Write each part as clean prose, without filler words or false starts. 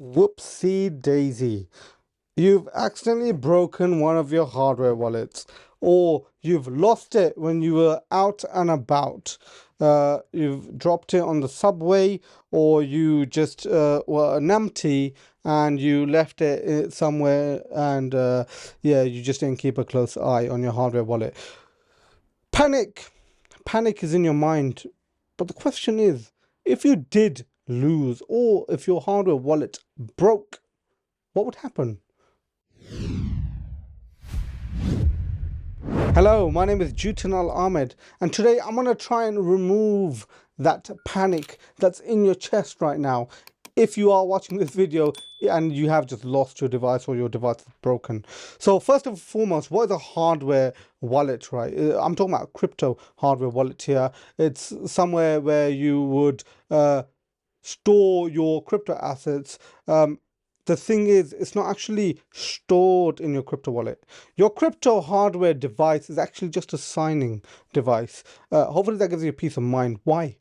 Whoopsie daisy. You've accidentally broken one of your hardware wallets, or you've lost it when you were out and about. You've dropped it on the subway, or you just were an empty and you left it somewhere, and yeah, you just didn't keep a close eye on your hardware wallet. Panic is in your mind, but the question is, if you did lose, or if your hardware wallet broke, what would happen? Hello, my name is Jutanal Ahmed, and today I'm going to try and remove that panic that's in your chest right now. If you are watching this video and you have just lost your device or your device is broken. So first and foremost, what is a hardware wallet, right? I'm talking about a crypto hardware wallet here. It's somewhere where you would store your crypto assets. The thing is, it's not actually stored in your crypto wallet. Your crypto hardware device is actually just a signing device. Hopefully that gives you a peace of mind. Why?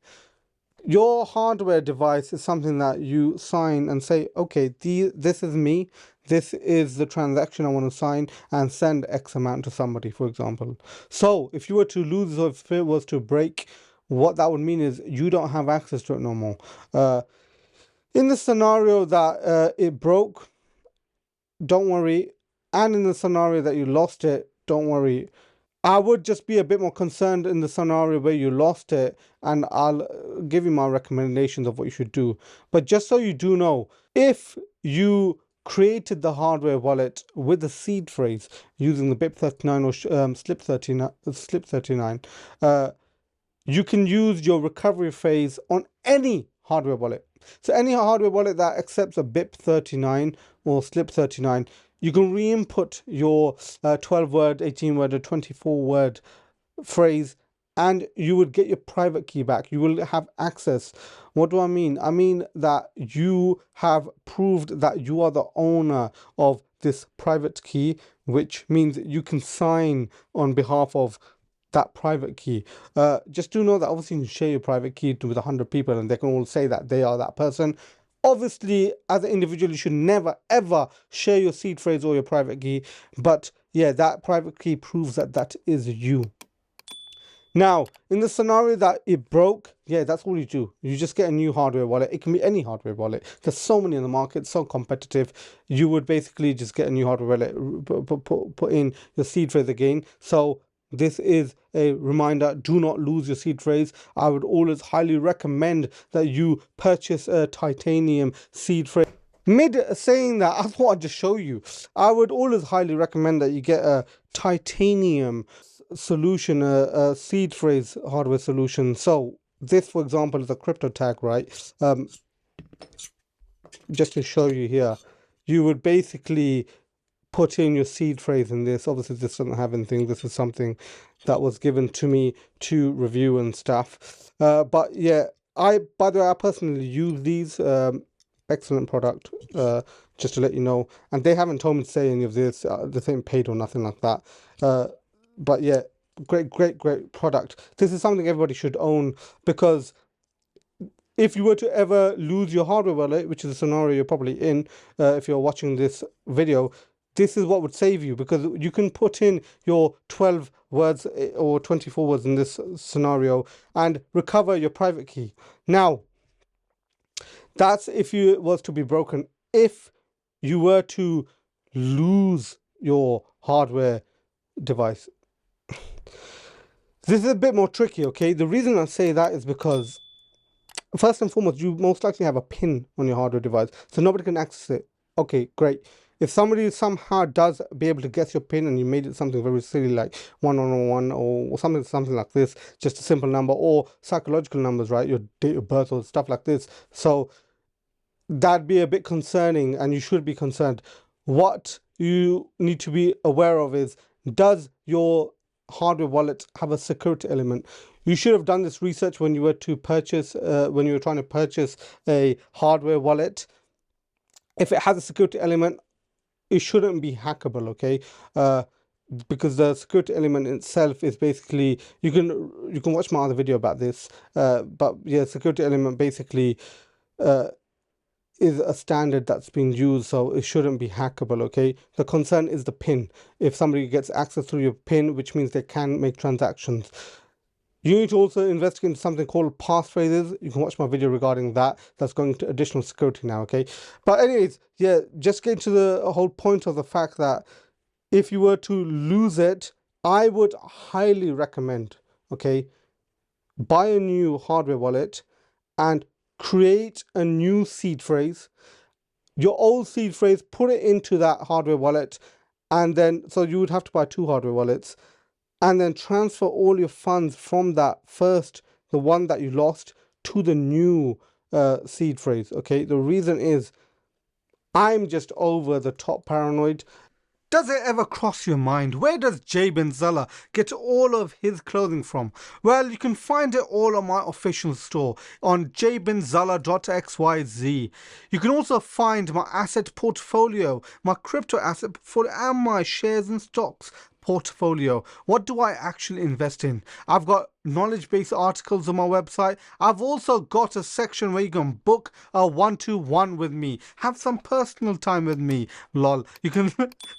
Your hardware device is something that you sign and say, okay, this is me. This is the transaction I want to sign and send X amount to somebody, for example. So if you were to lose, or if it was to break, what that would mean is you don't have access to it no more. In the scenario that it broke, don't worry. And in the scenario that you lost it, don't worry. I would just be a bit more concerned in the scenario where you lost it, and I'll give you my recommendations of what you should do. But just so you do know, if you created the hardware wallet with the seed phrase using the BIP39 or SLIP39, you can use your recovery phrase on any hardware wallet. So any hardware wallet that accepts a BIP39 or SLIP39, you can re-input your 12-word, 18-word, or 24-word phrase, and you would get your private key back. You will have access. What do I mean? I mean that you have proved that you are the owner of this private key, which means you can sign on behalf of that private key. Just do know that obviously you can share your private key with 100 people and they can all say that they are that person. Obviously, as an individual, you should never ever share your seed phrase or your private key, but yeah, that private key proves that that is you. Now, in the scenario that it broke, yeah, that's all you do. You just get a new hardware wallet. It can be any hardware wallet. There's so many in the market, so competitive. You would basically just get a new hardware wallet, put in your seed phrase again. So this is a reminder, do not lose your seed phrase. I would always highly recommend that you purchase a titanium seed phrase. Mid saying that, I thought I'd just show you. I would always highly recommend that you get a titanium solution, a seed phrase hardware solution. So this, for example, is a crypto tag, right? Just to show you here, you would basically put in your seed phrase in this. Obviously this doesn't have anything. This is something that was given to me to review and stuff. But yeah, by the way, I personally use these. Excellent product, just to let you know, and they haven't told me to say any of this. They ain't paid or nothing like that. But yeah, great product. This is something everybody should own, because if you were to ever lose your hardware wallet, which is a scenario you're probably in, if you're watching this video, this is what would save you, because you can put in your 12 words or 24 words in this scenario and recover your private key. Now, that's if you was to be broken. If you were to lose your hardware device, this is a bit more tricky, okay? The reason I say that is because, first and foremost, you most likely have a pin on your hardware device, so nobody can access it. Okay, great. If somebody somehow does be able to guess your pin and you made it something very silly like 111 or something like this, just a simple number, or psychological numbers, right? Your date of birth or stuff like this. So that'd be a bit concerning, and you should be concerned. What you need to be aware of is, does your hardware wallet have a security element? You should have done this research when you were to purchase, when you were trying to purchase a hardware wallet. If it has a security element, it shouldn't be hackable, okay? Because the security element itself is basically, you can watch my other video about this, but yeah, security element basically is a standard that's being used, so it shouldn't be hackable, okay? The concern is the PIN. If somebody gets access through your PIN, which means they can make transactions. You need to also investigate into something called passphrases. You can watch my video regarding that. That's going to additional security now, okay? But anyways, yeah, just get to the whole point of the fact that if you were to lose it, I would highly recommend, okay, buy a new hardware wallet and create a new seed phrase, your old seed phrase, put it into that hardware wallet, and then, so you would have to buy 2 hardware wallets, and then transfer all your funds from that first, the one that you lost, to the new seed phrase, okay? The reason is, I'm just over the top paranoid. Does it ever cross your mind, where does JBINZALA get all of his clothing from? Well, you can find it all on my official store on JBINZALA.xyz. You can also find my asset portfolio, my crypto asset portfolio, and my shares and stocks portfolio. What do I actually invest in? I've got knowledge-based articles on my website. I've also got a section where you can book a one-to-one with me, have some personal time with me, lol. You can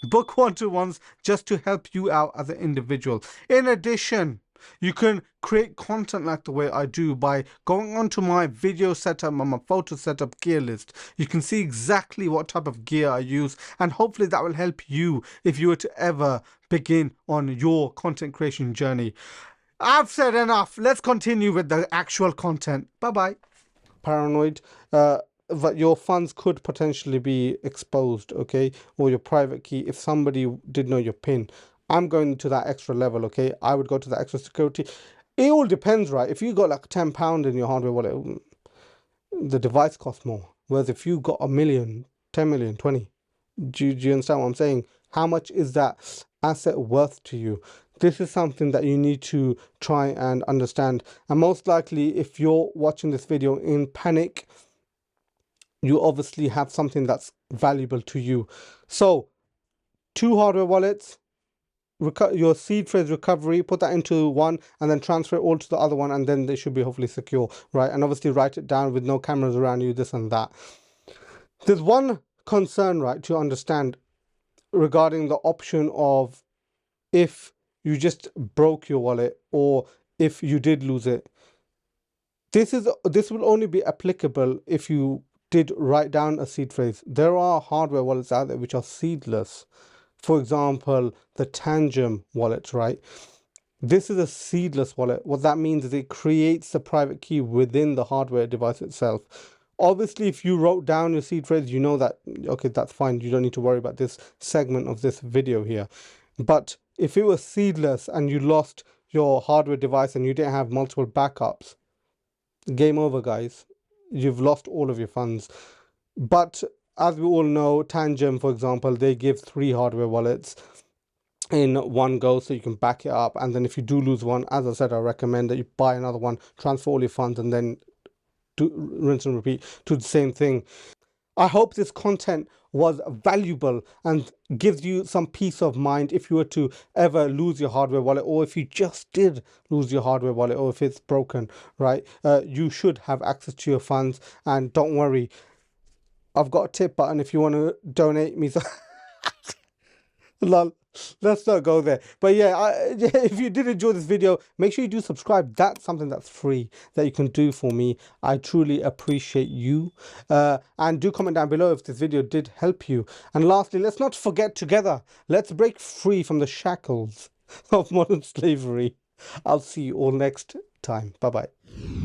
book one-to-ones just to help you out as an individual. In addition, you can create content like the way I do by going onto my video setup and my photo setup gear list. You can see exactly what type of gear I use, and hopefully that will help you if you were to ever begin on your content creation journey. I've said enough. Let's continue with the actual content. Bye-bye. Paranoid. That your funds could potentially be exposed, okay? Or your private key if somebody did know your PIN. I'm going to that extra level, okay? I would go to that extra security. It all depends, right? If you got like £10 in your hardware wallet, the device costs more. Whereas if you got 1 million, 10 million, 20, do you understand what I'm saying? How much is that asset worth to you? This is something that you need to try and understand. And most likely, if you're watching this video in panic, you obviously have something that's valuable to you. So 2 hardware wallets, your seed phrase recovery, put that into one and then transfer it all to the other one, and then they should be hopefully secure, right? And obviously write it down with no cameras around you, this and that. There's one concern, right, to understand regarding the option of if you just broke your wallet or if you did lose it. This will only be applicable if you did write down a seed phrase. There are hardware wallets out there which are seedless. For example, the Tangem wallet, right? This is a seedless wallet. What that means is it creates the private key within the hardware device itself. Obviously, if you wrote down your seed phrase, you know that, okay, that's fine. You don't need to worry about this segment of this video here. But if it was seedless and you lost your hardware device and you didn't have multiple backups, game over, guys. You've lost all of your funds. But as we all know, Tangem, for example, they give 3 hardware wallets in one go, so you can back it up. And then if you do lose one, as I said, I recommend that you buy another one, transfer all your funds, and then do rinse and repeat, do the same thing. I hope this content was valuable and gives you some peace of mind if you were to ever lose your hardware wallet, or if you just did lose your hardware wallet, or if it's broken, right? You should have access to your funds, and don't worry, I've got a tip button if you want to donate me. Lol. Let's not go there. But yeah, if you did enjoy this video, make sure you do subscribe. That's something that's free that you can do for me. I truly appreciate you. And do comment down below if this video did help you. And lastly, let's not forget, together, let's break free from the shackles of modern slavery. I'll see you all next time. Bye-bye.